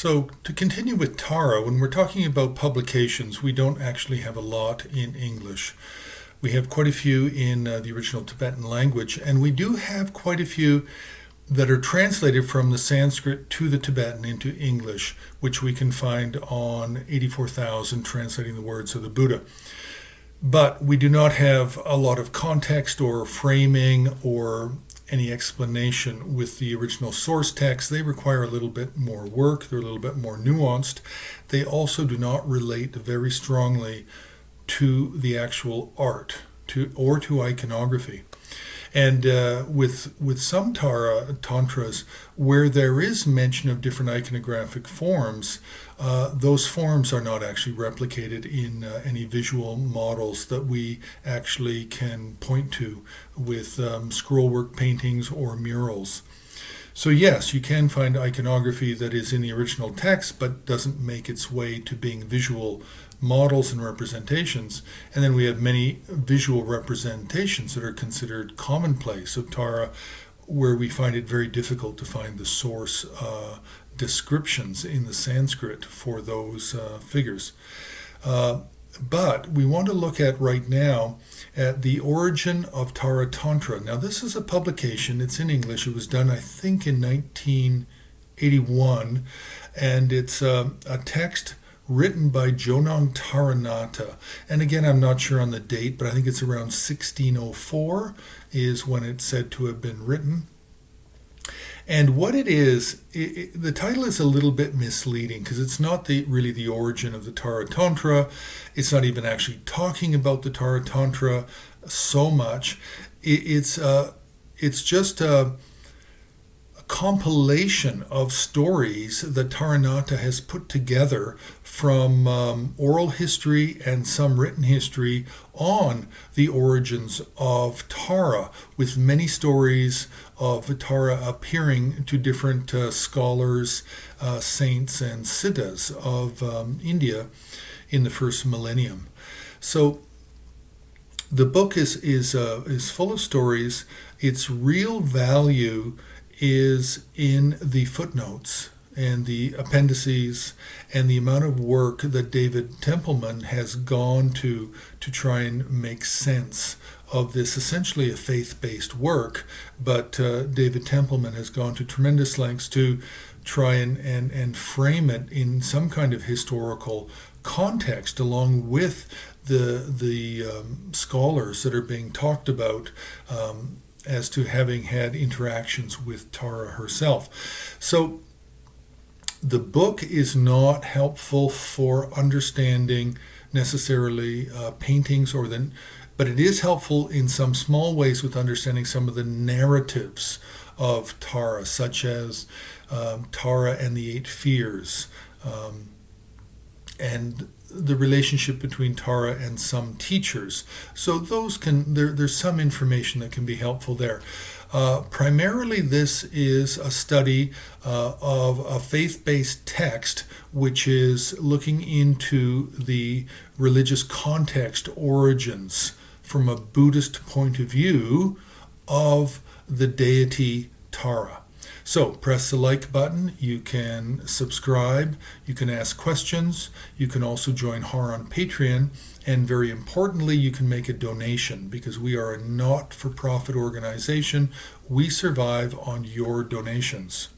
So, to continue with Tara, when we're talking about publications, we don't actually have a lot in English. We have quite a few in the original Tibetan language, and we do have quite a few that are translated from the Sanskrit to the Tibetan into English, which we can find on 84,000 Translating the Words of the Buddha. But we do not have a lot of context or framing or any explanation with the original source text. They require a little bit more work. They're a little bit more nuanced. They also do not relate very strongly to the actual art or to iconography. And with some tantras, where there is mention of different iconographic forms, those forms are not actually replicated in any visual models that we actually can point to with scrollwork paintings or murals. So yes, you can find iconography that is in the original text but doesn't make its way to being visual models and representations. And then we have many visual representations that are considered commonplace of Tara, where we find it very difficult to find the source descriptions in the Sanskrit for those figures. But we want to look at right now at the origin of Tara Tantra. Now, this is a publication. It's in English. It was done, I think, in 1981, and it's a text written by Jonang Taranata. And again, I'm not sure on the date, but I think it's around 1604 is when it's said to have been written. And what it is, the title is a little bit misleading because it's not really the origin of the Tara Tantra. It's not even actually talking about the Tara Tantra so much. It's just a compilation of stories that Taranata has put together from oral history and some written history on the origins of Tara, with many stories of Tara appearing to different scholars, saints, and siddhas of India in the first millennium. So the book is full of stories. Its real value is in the footnotes and the appendices and the amount of work that David Templeman has gone to try and make sense of this essentially a faith-based work. But David Templeman has gone to tremendous lengths to try and frame it in some kind of historical context along with the scholars that are being talked about as to having had interactions with Tara herself. So the book is not helpful for understanding necessarily paintings but it is helpful in some small ways with understanding some of the narratives of Tara, such as Tara and the Eight Fears, and the relationship between Tara and some teachers. So there's some information that can be helpful there. Primarily, this is a study of a faith-based text, which is looking into the religious context origins from a Buddhist point of view of the deity Tara. So press the like button, you can subscribe, you can ask questions, you can also join HAR on Patreon, and very importantly, you can make a donation because we are a not-for-profit organization. We survive on your donations.